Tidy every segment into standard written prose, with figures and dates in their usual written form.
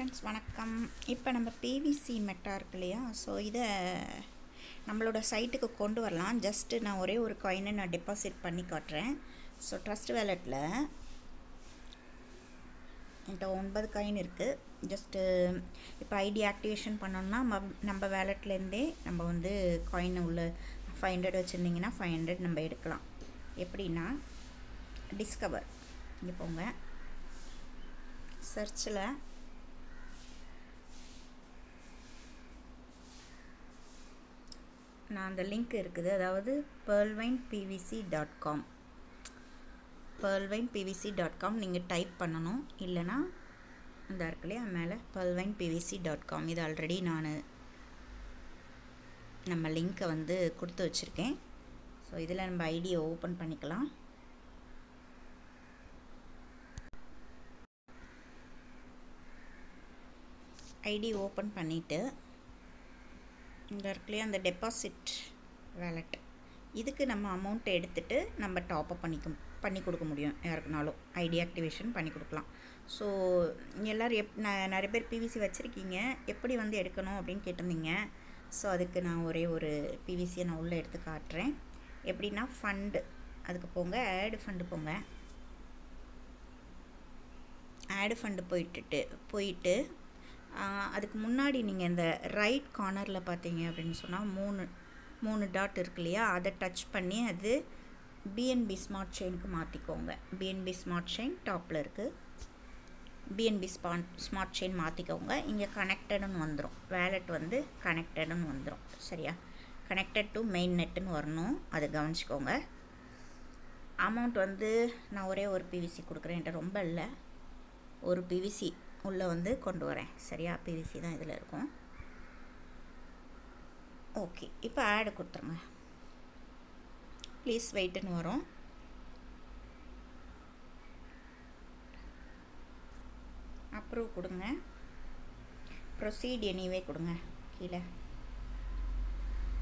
Friends வணக்கம். இப்போ நம்ம பிவிசி மெட்டா இருக்கு இல்லையா, ஸோ இதை நம்மளோட சைட்டுக்கு கொண்டு வரலாம். ஜஸ்ட்டு நான் ஒரே ஒரு காயினை நான் டெபாசிட் பண்ணி காட்டுறேன். ஸோ ட்ரஸ்ட் வேலெட்டில் என்கிட்ட 9 காயின் இருக்குது. ஜஸ்ட்டு இப்போ ஐடி ஆக்டிவேஷன் பண்ணோம்னா நம்ம வேலெட்லேருந்தே நம்ம வந்து காயின் உள்ள 500 வச்சுருந்திங்கன்னா 500 நம்ம எடுக்கலாம். எப்படின்னா டிஸ்கவர் இங்கே போங்க, சர்ச்சில் நான் அந்த லிங்க் இருக்குது, அதாவது pearlvinepvc.com pearlvinepvc.com நீங்கள் டைப் பண்ணணும். இல்லைனா இந்த இருக்கு இல்லையா மேலே pearlvinepvc.com, இது ஆல்ரெடி நம்ம லிங்க்கை வந்து கொடுத்து வச்சுருக்கேன். ஸோ இதில் நம்ம ஐடியை ஓப்பன் பண்ணிக்கலாம். ஐடி ஓப்பன் பண்ணிவிட்டு இந்த இருக்குல்லையே அந்த டெபாசிட் வேலெட், இதுக்கு நம்ம அமௌண்ட்டை எடுத்துகிட்டு நம்ம டாப்அப் பண்ணி கொடுக்க முடியும். யாருக்குனாலும் ஐடி ஆக்டிவேஷன் பண்ணி கொடுக்கலாம். ஸோ எல்லோரும் நிறைய பேர் பிவிசி வச்சுருக்கீங்க, எப்படி வந்து எடுக்கணும் அப்படின்னு கேட்டிருந்தீங்க. ஸோ அதுக்கு நான் ஒரே ஒரு பிவிசியை நான் உள்ளே எடுத்து காட்டுறேன். எப்படின்னா ஃபண்டு அதுக்கு போங்க, ஆடு ஃபண்டு போங்க. ஆடு ஃபண்டு போயிட்டு அதுக்கு முன்னாடி நீங்கள் இந்த ரைட் கார்னரில் பார்த்தீங்க அப்படின்னு சொன்னால் மூணு டாட் இருக்கு இல்லையா, அதை டச் பண்ணி அது பிஎன்பி ஸ்மார்ட் செயினுக்கு மாற்றிக்கோங்க. பிஎன்பி ஸ்மார்ட் செயின் டாப்பில் இருக்குது, பிஎன்பி ஸ்மார்ட் செயின் மாற்றிக்கோங்க. இங்கே கனெக்டடுன்னு வந்துடும், வேலெட் வந்து கனெக்டடுன்னு வந்துடும். சரியா, கனெக்டட் டு மெயின் நெட்டுன்னு வரணும், அதை கவனிச்சிக்கோங்க. அமௌண்ட் வந்து நான் ஒரே ஒரு பிவிசி கொடுக்குறேன், என்கிட்ட ரொம்ப இல்லை, ஒரு பிவிசி உள்ளே வந்து கொண்டு வரேன். சரியா, பிவிசி தான் இதில் இருக்கும். ஓகே, இப்போ ஆடு கொடுத்துருங்க. ப்ளீஸ் வெயிட்டுன்னு வரும். அப்ரூவ் கொடுங்க, ப்ரொசீட் எனிவே கொடுங்க கீழே.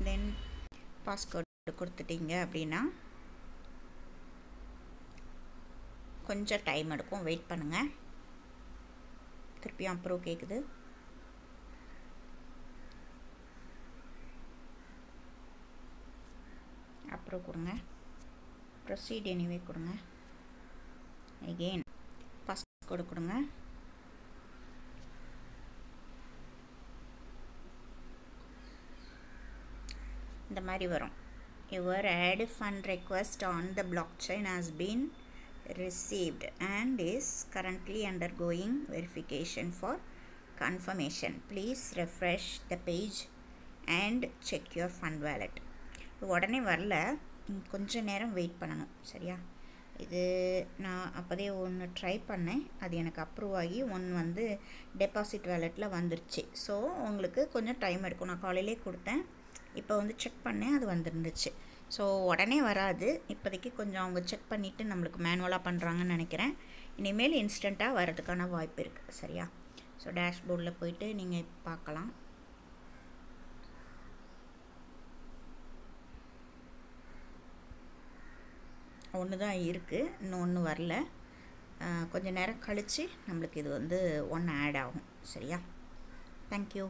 தென் பாஸ்வேர்டு கொடுத்துட்டீங்க அப்படின்னா கொஞ்சம் டைம் எடுக்கும், வெயிட் பண்ணுங்கள். திருப்பியும் அப்ரூவ் கேட்குது. அப்ரூவ் கொடுங்க, ப்ரொசீட் எனிவே கொடுங்க. அகெயின் பாஸ்வேர்டு கொடுங்க. இந்த மாதிரி வரும். Your add fund request on the block chain has been received and is currently undergoing verification for confirmation. Please refresh the page and check your fund wallet. உடனே வரல, கொஞ்சம் நேரம் wait பண்ணணும். சரியா, இது நான் அப்போதே ஒன்று ட்ரை பண்ணேன், அது எனக்கு அப்ரூவ் ஆகி ஒன்று வந்து டெபாசிட் வேலெட்டில் வந்துருச்சு. ஸோ உங்களுக்கு கொஞ்சம் டைம் எடுக்கும். நான் காலையிலே கொடுத்தேன், இப்போ வந்து செக் பண்ணேன், அது வந்துருந்துச்சு. ஸோ உடனே வராது, இப்போதைக்கு கொஞ்சம் அவங்க செக் பண்ணிவிட்டு நம்மளுக்கு மேனுவலாக பண்ணுறாங்கன்னு நினைக்கிறேன். இனிமேல் இன்ஸ்டண்ட்டாக வரதுக்கான வாய்ப்பு இருக்குது. சரியா, ஸோ டேஷ்போர்டில் போயிட்டு நீங்கள் பார்க்கலாம். ஒன்று தான் இருக்குது, இன்னும் ஒன்று வரல. கொஞ்சம் நேரம் கழித்து நம்மளுக்கு இது வந்து ஒன்று ஆட் ஆகும். சரியா, தேங்க்யூ.